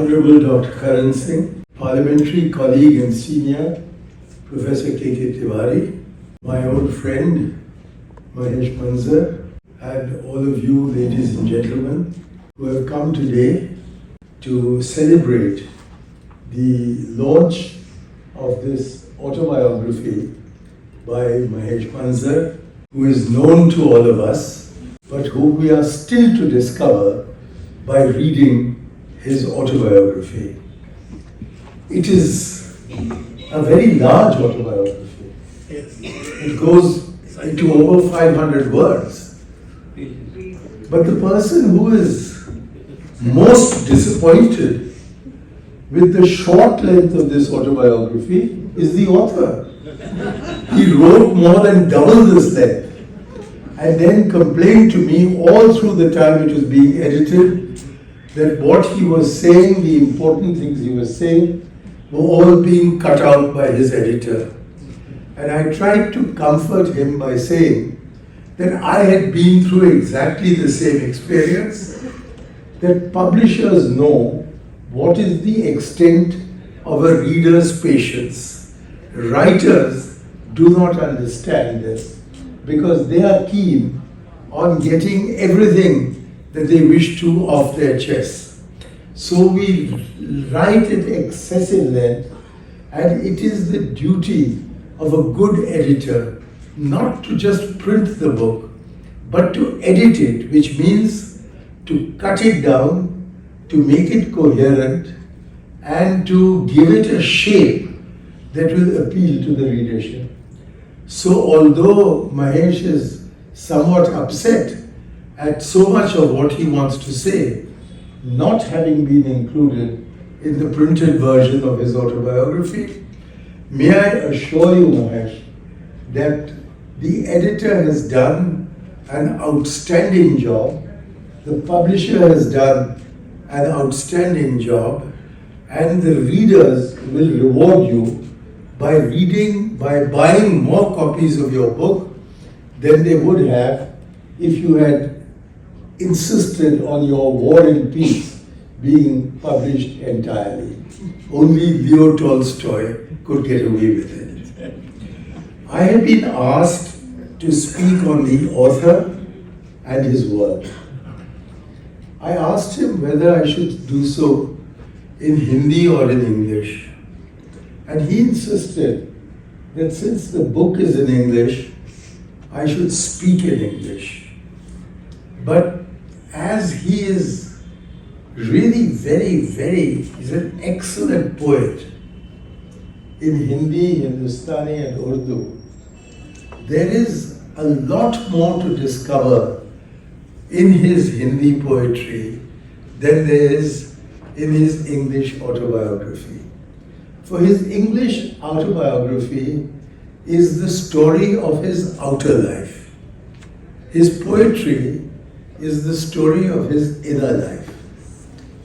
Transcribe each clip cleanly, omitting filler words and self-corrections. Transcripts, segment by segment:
Honorable Dr. Karan Singh, parliamentary colleague and senior, Professor K.K. Tiwari, my old friend Mahesh Manzar, and all of you ladies and gentlemen who have come today to celebrate the launch of this autobiography by Mahesh Manzar, who is known to all of us, but who we are still to discover by reading his autobiography. It is a very large autobiography. It goes into over 500 words. But the person who is most disappointed with the short length of this autobiography is the author. He wrote more than double this length and then complained to me all through the time it was being edited that what he was saying, the important things he was saying, were all being cut out by his editor. And I tried to comfort him by saying that I had been through exactly the same experience, that publishers know what is the extent of a reader's patience. Writers do not understand this because they are keen on getting everything that they wish to off their chest. So we write at excessive length, and it is the duty of a good editor not to just print the book, but to edit it, which means to cut it down, to make it coherent, and to give it a shape that will appeal to the readership. So although Mahesh is somewhat upset at so much of what he wants to say not having been included in the printed version of his autobiography, may I assure you, Mahesh, that the editor has done an outstanding job, the publisher has done an outstanding job, and the readers will reward you by buying more copies of your book than they would have if you had insisted on your War and Peace being published entirely. Only Leo Tolstoy could get away with it. I have been asked to speak on the author and his work. I asked him whether I should do so in Hindi or in English. And he insisted that since the book is in English, I should speak in English. But as he is really he's an excellent poet in Hindi, Hindustani and Urdu, there is a lot more to discover in his Hindi poetry than there is in his English autobiography. For his English autobiography is the story of his outer life. His poetry is the story of his inner life.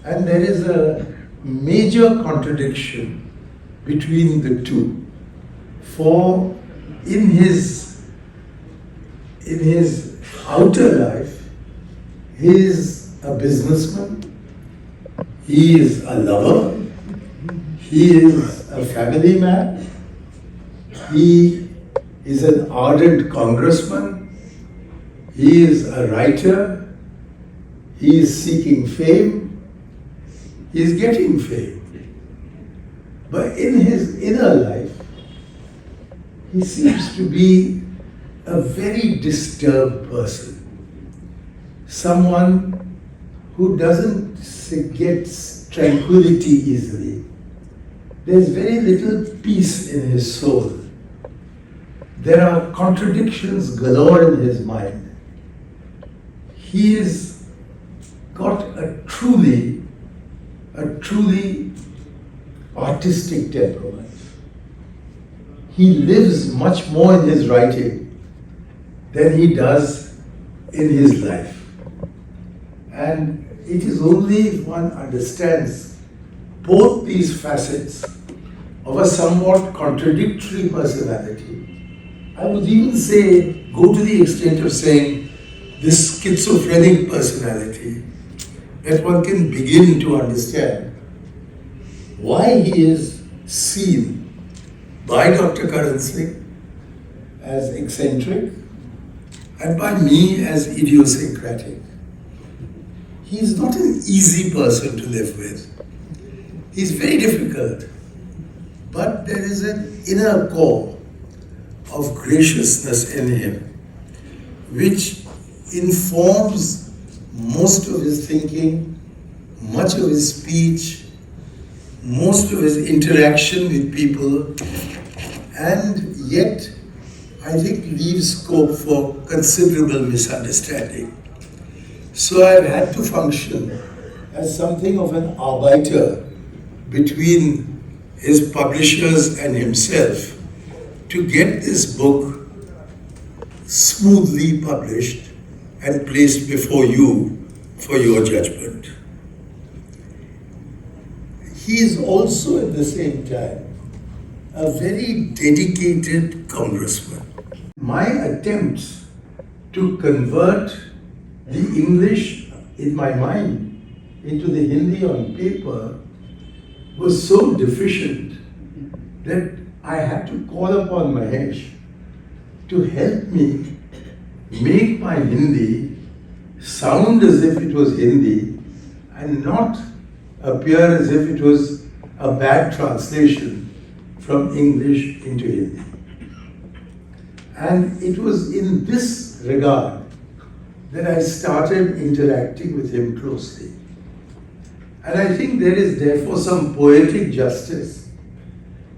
And there is a major contradiction between the two. For in his outer life, he is a businessman, he is a lover, he is a family man, he is an ardent congressman, he is a writer, he is seeking fame, he is getting fame. But in his inner life, he seems to be a very disturbed person. Someone who doesn't get tranquility easily. There's very little peace in his soul. There are contradictions galore in his mind. He has got a truly artistic temperament. He lives much more in his writing than he does in his life. And it is only if one understands both these facets of a somewhat contradictory personality. I would even say, go to the extent of saying, this schizophrenic personality, that one can begin to understand why he is seen by Dr. Karan Singh as eccentric and by me as idiosyncratic. He is not an easy person to live with. He's very difficult. But there is an inner core of graciousness in him, which informs most of his thinking, much of his speech, most of his interaction with people, and yet I think leaves scope for considerable misunderstanding. So I've had to function as something of an arbiter between his publishers and himself to get this book smoothly published and placed before you for your judgment. He is also at the same time a very dedicated congressman. My attempts to convert the English in my mind into the Hindi on paper was so deficient that I had to call upon Mahesh to help me make my Hindi sound as if it was Hindi and not appear as if it was a bad translation from English into Hindi. And it was in this regard that I started interacting with him closely. And I think there is therefore some poetic justice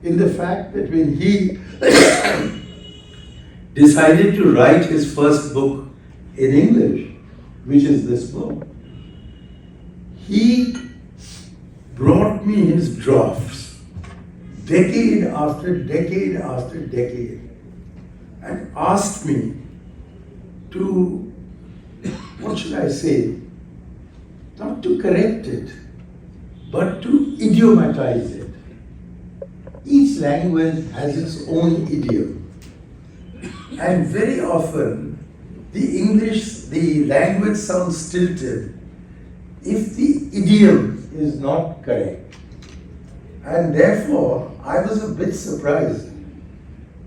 in the fact that when he decided to write his first book in English, which is this book, he brought me his drafts, decade after decade after decade, and asked me to, what should I say, not to correct it, but to idiomatize it. Each language has its own idiom. And very often, the language sounds stilted if the idiom is not correct. And therefore, I was a bit surprised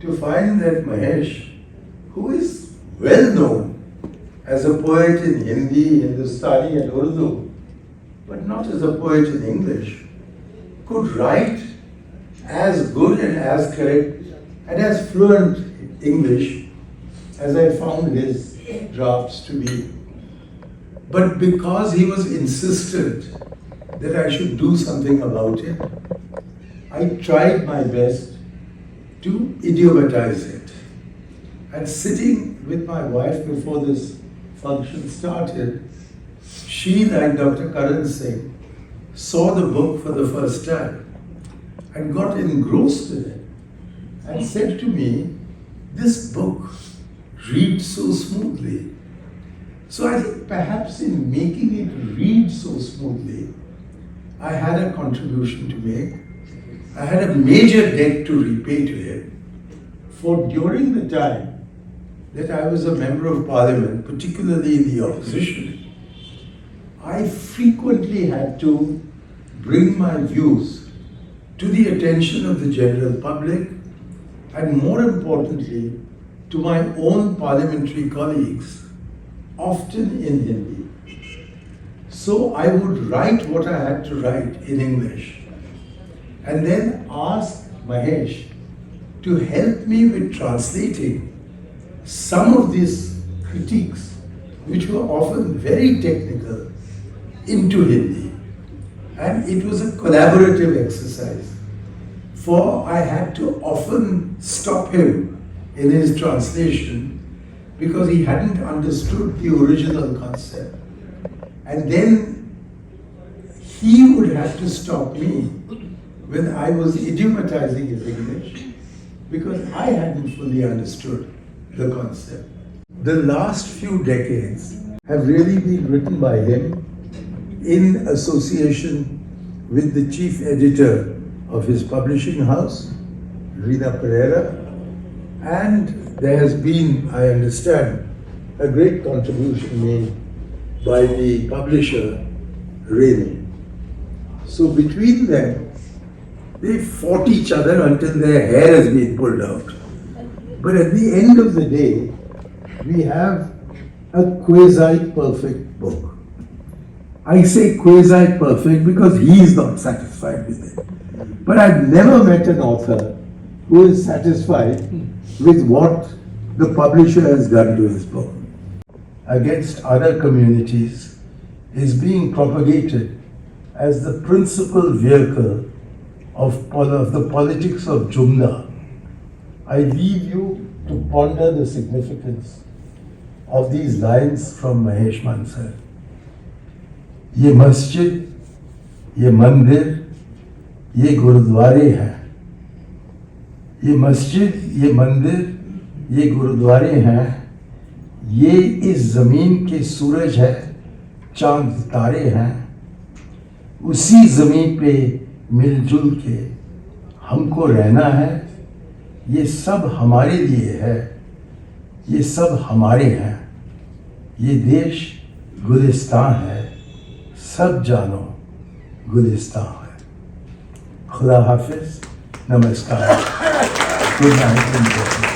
to find that Mahesh, who is well known as a poet in Hindi, Hindustani and Urdu, but not as a poet in English, could write as good and as correct and as fluent English as I found his drafts to be. But because he was insistent that I should do something about it, I tried my best to idiomatize it. And sitting with my wife before this function started, she, like Dr. Karan Singh, saw the book for the first time and got engrossed in it and said to me, "This book reads so smoothly." So I think perhaps in making it read so smoothly, I had a contribution to make. I had a major debt to repay to him. For during the time that I was a member of parliament, particularly in the opposition, I frequently had to bring my views to the attention of the general public and, more importantly, to my own parliamentary colleagues, often in Hindi. So I would write what I had to write in English and then ask Mahesh to help me with translating some of these critiques, which were often very technical, into Hindi. And it was a collaborative exercise, for I had to often stop him in his translation because he hadn't understood the original concept. And then he would have to stop me when I was idiomatizing his English because I hadn't fully understood the concept. The last few decades have really been written by him in association with the chief editor of his publishing house, Rina Pereira, and there has been, I understand, a great contribution made by the publisher, Rene. So between them, They fought each other until their hair has been pulled out. But at the end of the day, we have a quasi-perfect book. I say quasi-perfect because he is not satisfied with it. But I've never met an author who is satisfied with what the publisher has done to his book. Against other communities is being propagated as the principal vehicle of the politics of Jumna. I leave you to ponder the significance of these lines from Mahesh Manzar. ये मस्जिद, ये मंदिर, ये गुरुद्वारे हैं. ये मस्जिद, ये मंदिर, ये गुरुद्वारे हैं. ये इस जमीन के सूरज है, चांद तारे हैं. उसी जमीन पे मिलजुल के हमको रहना है. ये सब हमारे लिए है, ये सब हमारे हैं. ये देश गुलिस्तान है, सब जानो गुलिस्तान है. खुदा हाफिज, नमस्कार, गुड नाइट.